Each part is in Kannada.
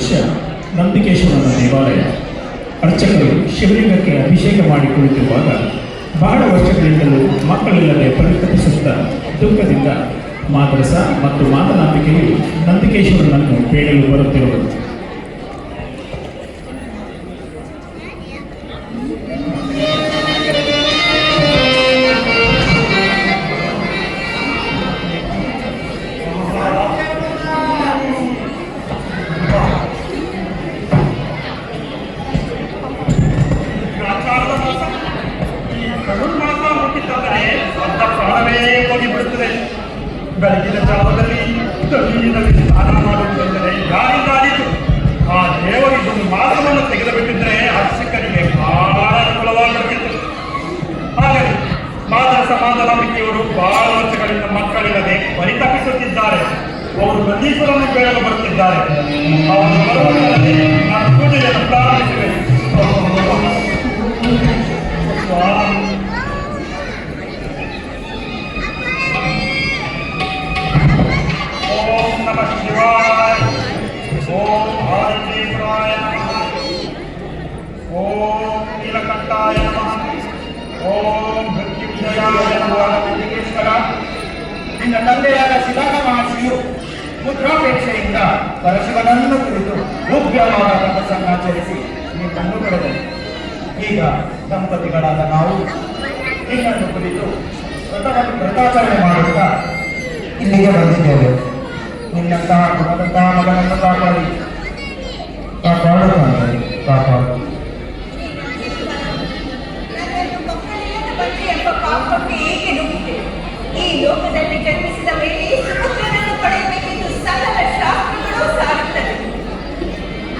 ದೃಶ್ಯ ನಂದಿಕೇಶ್ವರನ ದೇವಾಲಯ. ಅರ್ಚಕರು ಶಿವಲಿಂಗಕ್ಕೆ ಅಭಿಷೇಕ ಮಾಡಿ ಕುಳಿತಿರುವಾಗ ಬಹಳ ವರ್ಷಗಳಿಂದಲೂ ಮಕ್ಕಳಿಲ್ಲದೆ ಪರಿತಪಿಸುತ್ತಾ ದುಃಖದಿಂದ ಮಾದ್ರಸ ಮತ್ತು ಮಾತನಾಂಬಿಕೆಯು ನಂದಿಕೇಶ್ವರನನ್ನು ಬೇಡಲು ಬರುತ್ತಿರುವುದು. ಬೆಳಗಿನ ಜಾವದಲ್ಲಿ ತಣ್ಣೀರಲ್ಲಿ ಸ್ನಾನ ಮಾಡುವುದೆಂದರೆ ಯಾರಿಗಾದೀತು ಆ ದೇವರಿಗೊಂದು ಮಾಸವನ್ನು ತೆಗೆದುಬಿಟ್ಟಿದ್ದರೆ ಅರ್ಚಕರಿಗೆ ಬಹಳ ಅನುಕೂಲವಾಗಿರುತ್ತಿತ್ತು. ಹಾಗಾಗಿ ಮಾದರಸ ಮಾದನಾಂಬಿಕೆಯವರು ಬಹಳ ವರ್ಷಗಳಿಂದ ಮಕ್ಕಳಿಲ್ಲದೆ ಪರಿತಪಿಸುತ್ತಿದ್ದಾರೆ. ಅವರು ನಂದೀಶ್ವರನ್ನು ಬೇಡಲು ಬರುತ್ತಿದ್ದಾರೆ. ಅವರು ಬರುವುದಲ್ಲದೆ ನಾನು ಪೂಜೆಯನ್ನು ಪ್ರಾರಂಭಿಸಿದೆ. ಓಂ ನಮಃ ಶಿವಾಯ, ಓಂ ಆದಿತ್ಯೇಶ್ವರಾಯ ನಮಃ, ಓಂ ನೀಲಕಂಠಾಯ ನಮಃ, ಓಂ ಮೃತ್ಯುಂಜಯಾಯ ನಮಃ. ನಂದಿಕೇಶ್ವರ, ನಿನ್ನ ತಂದೆಯಾದ ಶಿಲಾಕ ಮಹರ್ಷಿಯು ಮುದ್ರಾಪೇಕ್ಷೆಯಿಂದ ಪರಶಿವನನ್ನು ಕುರಿತು ಉಗ್ರವಾದ ತಪಸ್ಸನ್ನಾಚರಿಸಿ ನಿನ್ನನ್ನು ಪಡೆದರು. ಈಗ ದಂಪತಿಗಳಾದ ನಾವು ನಿನ್ನನ್ನು ಕುರಿತು ವ್ರತಾಚರಣೆ ಮಾಡುತ್ತಾ ಇಲ್ಲಿಗೆ ಬಂದಿದ್ದೇವೆ. ನಿನ್ನಂತಹ ಗುಣದಂತಹ ಮಗನನ್ನು ಕಾಪಾಡಿ ಕಾಪಾಡು. ಈ ಲೋಕದಲ್ಲಿ ಜನ್ಮಿಸಿದ ಮೇಲೆ ಸುಪುತ್ರನನ್ನು ಪಡೆಯಬೇಕೆಂದು ಸಕಲ ಶಾಸ್ತ್ರಗಳು ಸಾರುತ್ತವೆ.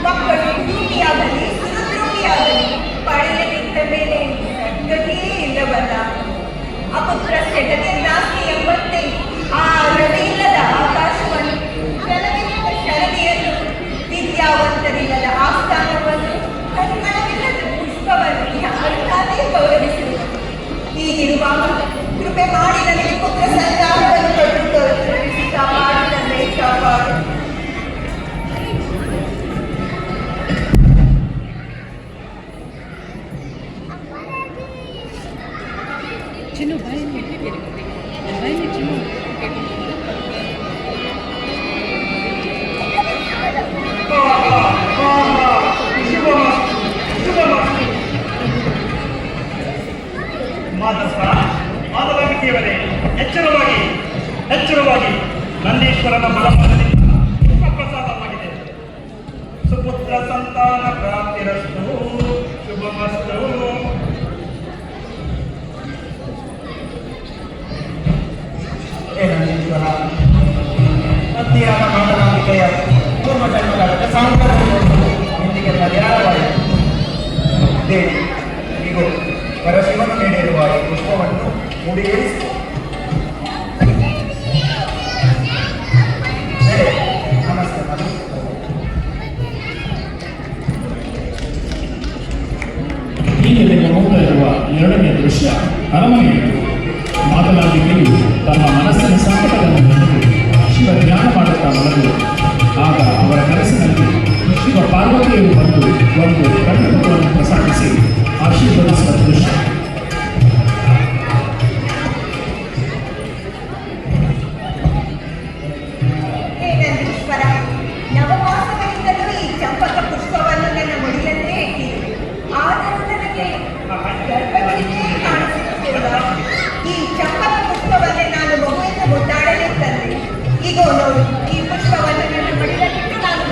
ಮಕ್ಕಳು ಭೂಮಿಯಾಗಲಿ ಸುರುದ್ರೂಪಿಯಾಗಲಿ ಪಡೆಯದಿದ್ದ ಮೇಲೆ ಗತಿಯೇ ಇಲ್ಲವಲ್ಲ. ಅಪುತ್ರಸ್ಯ ಗತಿರ್ನಾಸ್ತಿ ಎಂಬಂತೆ ಆ ರವಿಯಿಲ್ಲದ ಆಕಾಶವನ್ನು, ಜಲವಿಲ್ಲದ ಶರದಿಯನ್ನು, ವಿದ್ಯಾವಂತರಿಲ್ಲದ ಆಸ್ಥಾನವನ್ನು, ಕಣ್ಮಣವಿಲ್ಲದ ಪುಷ್ಪವನ್ನು ಯಾರೇ ಗೌರವಿಸಿರುವುದು. ಹೀಗಿರುವಾಗ ಕೃಪೆ ಮಾಡಿ ನನಗೆ ಪುತ್ರ ಸಂತಾನವನ್ನು ಕಟ್ಟಿಸಿ ಕಾಪಾಡು ತಂದೆ, ಕಾಪಾಡು. ಚಿನ್ನು ಬಾಯಲ್ಲಿ ಚಿನ್ನು ಮಾದನಾಂಬಿಕೆಯವರೇ, ಎಚ್ಚರವಾಗಿ ನಂದೀಶ್ವರನ ಬಲದಿಂದ ಪ್ರಸಾದವಾಗಿದೆ. ಸುಪುತ್ರ ಸಂತಾನ ಪ್ರಾಪ್ತಿರಸ್ತು, ಶುಭಮಸ್ತು. ನಂದೀಶ್ವರ, ಪತ್ನಿಯಾದ ಮಾದನಾಂಬಿಕೆಯ ಪೂರ್ವ ಜನ್ಮಗಳ ಸಾಂಪ್ರದಾಯವನ್ನು ಇಂದಿಗೆ ಪರಿಹಾರವಾಯಿತು. ದೇವಿ, ಈಗ ಪರಶಿವನು ನೀಡಿರುವ ಈ ಪುಷ್ಪವನ್ನು ಮುಡಿಗೇರಿಸಿ ನಮಸ್ತೆ. ಹೀಗೆ ನಿಮ್ಮ ಮುಂದೆ ಇರುವ ಎರಡನೇ ದೃಶ್ಯ ಅರಮನೆಯಿತು. ಮಾತನಾಂಬಿಕೆಯು ತಮ್ಮ ಮನಸ್ಸಿನ ಸಂಕಟವನ್ನು ಕಂಡು ಶಿವ ಧ್ಯಾನ ಮಾಡುತ್ತಾ ಮಲಗುವುದು. ಆಗ ಅವರ ಕನಸಿನಲ್ಲಿ ಶಿವ ಪಾರ್ವತಿಯರು ಬಂದು ಒಂದು ಕಣ್ಣುಗಳನ್ನು ಪ್ರಸಾದಿಸಿ ಆಶೀರ್ವದಿಸುವ ದೃಶ್ಯ. ನಂದೀಶ್ವರ, ನವಮಾಸಗಳಿಂದಲೂ ಈ ಚಂಪಕ ಪುಷ್ಪವನ್ನು ನನ್ನ ಮುಡಿಯನ್ನೇ ಇಟ್ಟಿದೆ. ಆದರೂ ನನಗೆ ಗರ್ಭಗಿರಿಯೇ ಕಾಣಿಸುತ್ತಿಲ್ಲ. ಈ ಚಂಪಕ ಪುಷ್ಪವನ್ನೇ ನಾನು ಮಗುವಿನ ಮುದ್ದಾಡಲೇ ತಂದೆ. ಈಗ ನೋಡು, ಈ ಪುಷ್ಪವನ್ನು ನನ್ನ ಮಡಿಲಲ್ಲಿಟ್ಟು ನಾನು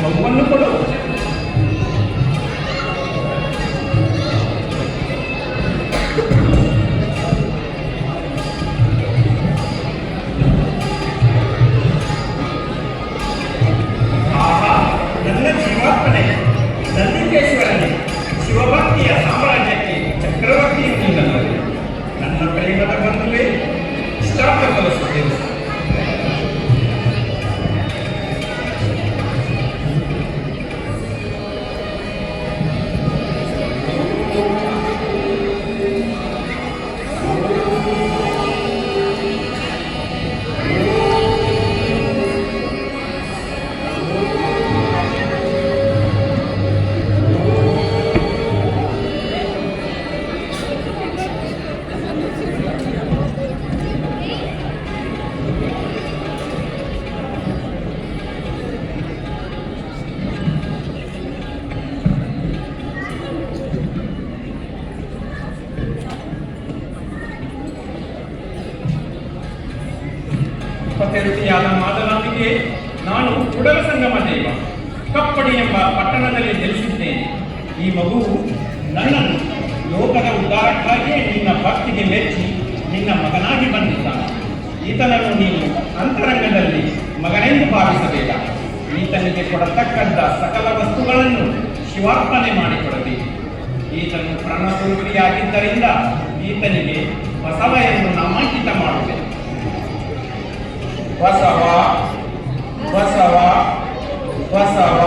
ಮಗುವನ್ನು ಕೊಡು. ಆಹಾ, ನನ್ನ ಜೀವಾತ್ಮನೆ, ನಂದಿಕೇಶ್ವರನೇ, ಶಿವಭಕ್ತಿಯ ಸಾಮ್ರಾಜ್ಯಕ್ಕೆ ಚಕ್ರವರ್ತಿಯು ನೀನಲ್ಲವೇ? ನನ್ನ ಪ್ರೇಮದ ಬಂಧುವೇ, ಇಷ್ಟಾರ್ಥ ಕಲಿಸುತ್ತೇನೆ. ಪತಿಯಾದ ಮಾದನಾಂಬಿಕೆ, ನಾನು ಕುಡಲ ಸಂಗಮ ದೇವ ಕಪ್ಪಡಿ ಎಂಬ ಪಟ್ಟಣದಲ್ಲಿ ನೆಲೆಸಿದ್ದೇನೆ. ಈ ಮಗುವು ನನ್ನನ್ನು ಲೋಕದ ಉದ್ಧಾರಕ್ಕಾಗಿಯೇ ನಿನ್ನ ಭಕ್ತಿಗೆ ಮೆಚ್ಚಿ ನಿನ್ನ ಮಗನಾಗಿ ಬಂದಿದ್ದಾನೆ. ಈತನನ್ನು ನೀನು ಅಂತರಂಗದಲ್ಲಿ ಮಗನೆಂದು ಭಾವಿಸಬೇಡ. ಈತನಿಗೆ ಕೊಡತಕ್ಕಂಥ ಸಕಲ ವಸ್ತುಗಳನ್ನು ಶಿವಾರ್ಪಣೆ ಮಾಡಿಕೊಡಬೇಕು. ಈತನು ಪ್ರಾಣಸ್ವರೂಪಿಯಾಗಿದ್ದರಿಂದ ಈತನಿಗೆ ಬಸವ ಎಂದು ನಾಮಾಂಕಿತ ಮಾಡಬೇಕು. ಬಸವ ಬಸವ ಬಸವ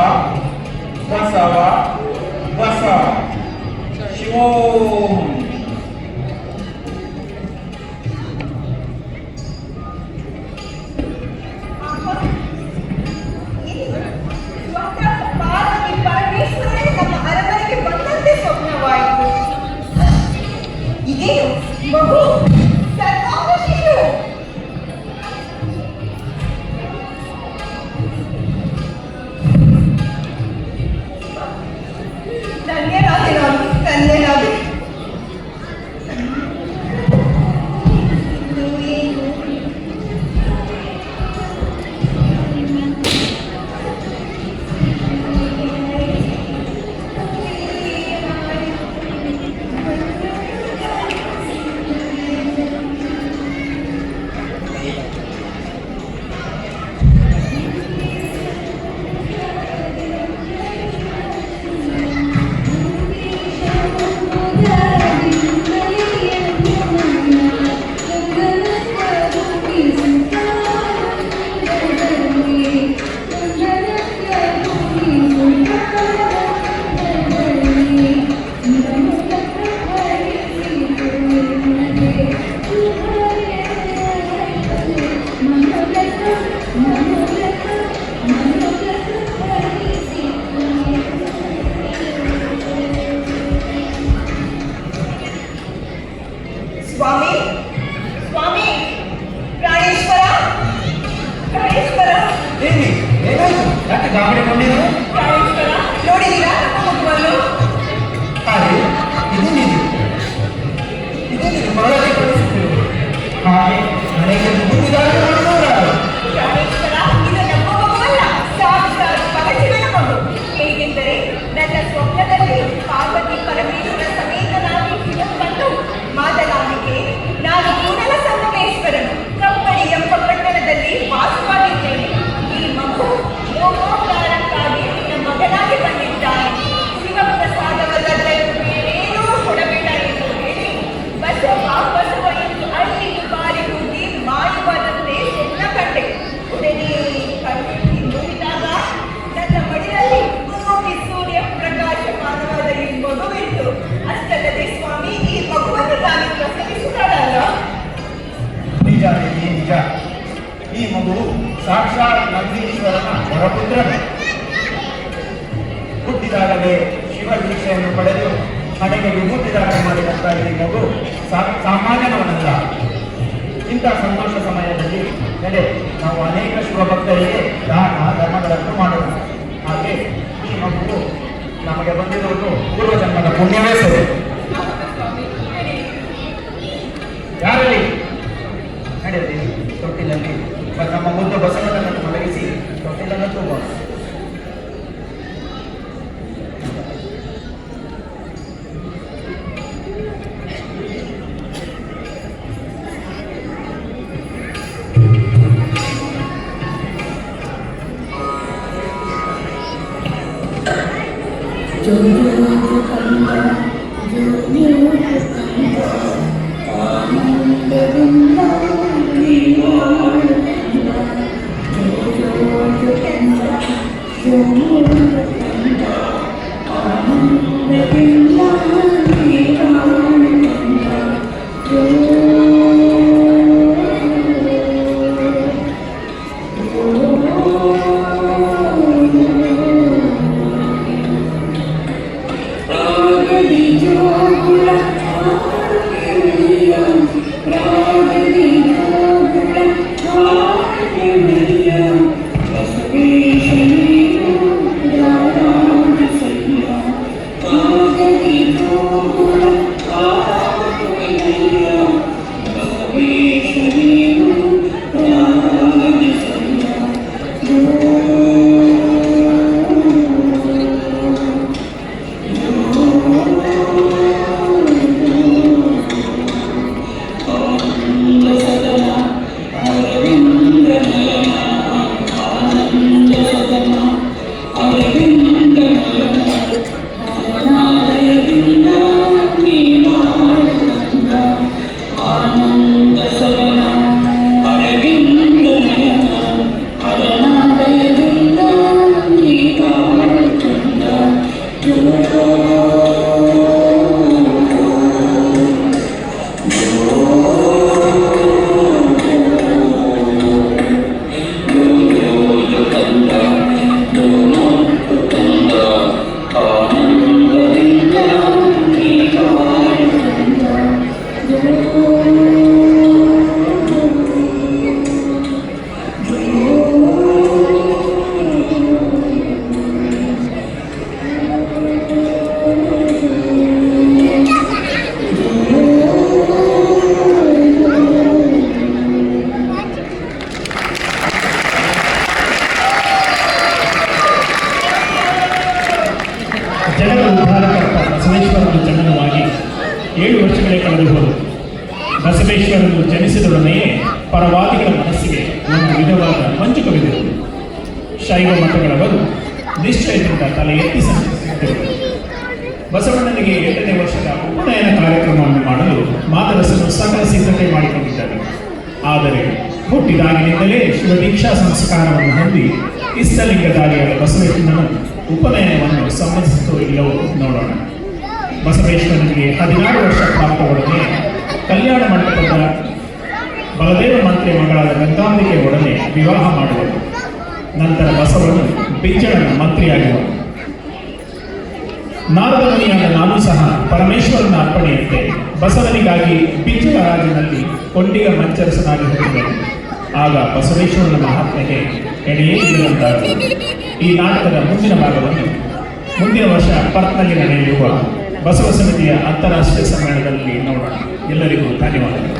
ಬಸವ ಬಸವ ಶಿವೋಂ. ಪಾರ್ವತಿ ಪರಮೇಶ್ವರನೇ ನಮ್ಮ ಅರಮನೆಗೆ ಬಂದಂತೆ ಸ್ವಪ್ನವಾಯಿತು. ಇದೇನು ಮಗು ಸರ್ವಾಂಗ ಶಿಶು. ಧನ್ಯರಾದೆ ನಾನು, ಧನ್ಯರಾದೆ. ಸ್ವಾಮಿ, ಸ್ವಾಮಿ, ಪ್ರಾಣೇಶ್ವರ, ಪ್ರಾಣೇಶ್ವರ, ದೇವಿ, ಏನಾಯ್ತು? ಯಾಕೆ ಗಾಬರಿಗೊಂಡಿರು? ಪ್ರಾಣೇಶ್ವರ, ನೋಡಿದ್ದೀರಾ ನಮ್ಮ ಮಗುವನ್ನು? ಹಾಗೆ ಇದೇನಿದು ಮರಳಿ ಕಳಿಸುತ್ತಿರು. ಹಾಗೆ ಮನೆಗೆ ನುಗ್ಗಿದಾಗ ನೋಡಿದವರಾರು? ಪ್ರಾಣೇಶ್ವರ, ಇದು ನಮ್ಮ ಮಗುವಲ್ಲ, ಸಾಕ್ಷಾತ್ ಪರಶಿವನ ಮಗು. ಹೇಗೆಂದರೆ ನನ್ನ ಸ್ವಪ್ನದಲ್ಲಿ ಪಾರ್ವತಿ ಪರಮೇಶ್ವರ ಸಮೇತನಾಗಿ ಶಿವನು ಬಂದು ಮಾತನಾಡಿಕೆ, ನಾನು ಕೂಡಲ ಸಂಗಮೇಶ್ವರನು ಕಪ್ಪಡಿ ಎಂಬ ಪಟ್ಟಣದಲ್ಲಿ ವಾಸವಾಗಿದ್ದೇನೆ. ಈ ಮಗು ಲೋಕೋದ್ಧಾರಕ್ಕಾಗಿ ನಿನ್ನ ಮಗನಾಗಿ ಬಂದಿದ್ದಾನೆ. ಶಿವಪ್ರಸಾದವಲ್ಲದೆ ಬೇರೇನೂ ಕೊಡಬೇಡ ಎಂದು ಹೇಳಿ ಬಸವ ಬಸವ ಎಂದು ಅಲ್ಲಿ ಬಾರಿ ಹೋಗಿ ಮಾಯುವಾದಂತೆ ಸ್ವಪ್ನ ಕಂಡೆ. ಉಡನೆ ಕಣ್ಣೆತ್ತಿ ನೋಡಿದಾಗ ನನ್ನ ಮಡಿಲಲ್ಲಿ ಕೋಟಿ ಸೂರ್ಯ ಪ್ರಕಾಶಮಾನವಾದ ಈ ಮಗುವಿತ್ತು. ಅಷ್ಟಲ್ಲದೆ ಸ್ವಾಮಿ, ಈ ಮಗುವನ್ನು ನಾನು ಪ್ರಸವಿಸುತ್ತಾಳಲ್ಲ. ನಿಜ ದೇವಿ, ನಿಜ. ಈ ಮಗು ಸಾಕ್ಷಾತ್ ನಂದೀಶ್ವರನ ಹೊರಪುತ್ರನೇ. ಹುಟ್ಟಿದಾಗಲೇ ಶಿವ ದೀಕ್ಷೆಯನ್ನು ಪಡೆದು ಮನೆಗೆ ವಿಭೂತಿದಾನ ಮಾಡಿದಂತ ಈ ಮಗು ಸಾಮಾನ್ಯನವನಲ್ಲ. ಇಂಥ ಸಂತೋಷ ಸಮಯದಲ್ಲಿ ನಡೆ ನಾವು ಅನೇಕ ಶಿವ ಭಕ್ತರಿಗೆ ದಾನ ಧರ್ಮಗಳನ್ನು ಮಾಡೋಣ. ಹಾಗೆ ಈ ಮಗು ನಮಗೆ ಬಂದಿರುವುದು ಪೂರ್ವಜನ್ಮದ ಪುಣ್ಯವೇ ಸರಿ. ಯಾರಲ್ಲಿ ನಡೆಯುತ್ತೀವಿ ತೊಟ್ಟಿಲಲ್ಲಿ ನಮ್ಮ ಮುದ್ದು ಬಸವನನ್ನು ಮಲಗಿಸಿ ತೊಟ್ಟಿಲನ್ನು ತುಂಬ ಜಗದ ಉದ್ಧಾರಕರ್ತ ಬಸವೇಶ್ವರನ ಜನನವಾಗಿ 7 ವರ್ಷಗಳೇ ಕಳೆದು ಹೋದವು. ಬಸವೇಶ್ವರನು ಜನಿಸಿದೊಡನೆಯೇ ಪರವಾದಿಗಳ ಮನಸ್ಸಿಗೆ ಒಂದು ವಿಧವಾದ ಮಂಜು ಕವಿದರು. ಶೈವ ಮತಗಳವರು ನಿಶ್ಚಯದಿಂದ ತಲೆ ಎತ್ತಿ ಸಂಚರಿಸಿದ್ದರು. ಬಸವಣ್ಣನಿಗೆ 8ನೇ ವರ್ಷದ ಉಪನಯನ ಕಾರ್ಯಕ್ರಮವನ್ನು ಮಾಡಲು ಮಾದರಸರು ಸಕಲ ಸಿದ್ಧತೆ ಮಾಡಿಕೊಂಡಿದ್ದರು. ಆದರೆ ಹುಟ್ಟಿದಾಗಿನಿಂದಲೇ ಶಿವದೀಕ್ಷಾ ಸಂಸ್ಕಾರವನ್ನು ಹೊಂದಿ ಇಷ್ಟಲಿಂಗಧಾರಿಯಾದ ಬಸವೇಶ್ವರನು ಉಪನಯನವನ್ನು ಸಮ್ಮತಿಸಿತು ಇಲ್ಲವೋ ನೋಡೋಣ. ಬಸವೇಶ್ವರನಿಗೆ 16 ವರ್ಷ ಪ್ರಾಪ್ತವೊಡನೆ ಕಲ್ಯಾಣ ಮಂಟಪದ ಬಲದೇವ ಮಂತ್ರಿ ಮಗಳಾದ ಗಂಗಾಂಬಿಕೆ ಒಡನೆ ವಿವಾಹ ಮಾಡುವರು. ನಂತರ ಬಸವನು ಬಿಜ್ಜಳನ ಮಂತ್ರಿಯಾಗುವರು. ನಾರದಮುನಿಯಾದ ನಾನು ಸಹ ಪರಮೇಶ್ವರನ ಅರ್ಪಣೆಯಂತೆ ಬಸವನಿಗಾಗಿ ಬಿಜ್ಜಳ ರಾಜಿನಲ್ಲಿ ಕೊಂಡಿಗ ಮಂಚರಸನಾಗಿ ಹುಟ್ಟಿದನು. ಆಗ ಬಸವೇಶ್ವರನ ಮಹಾತ್ಮೆಗೆ ಎಡೆಯೇ ಇಲ್ಲದಂತಾಯಿತು. ಈ ನಾಟಕದ ಮುಂದಿನ ಭಾಗವನ್ನು ಮುಂದಿನ ವರ್ಷ ಪರ್ತ್ನಲ್ಲಿ ನಡೆಯುವ ಬಸವ ಸಮಿತಿಯ ಅಂತಾರಾಷ್ಟ್ರೀಯ ಸಮ್ಮೇಳನದಲ್ಲಿ ನೋಡೋಣ. ಎಲ್ಲರಿಗೂ ಧನ್ಯವಾದಗಳು.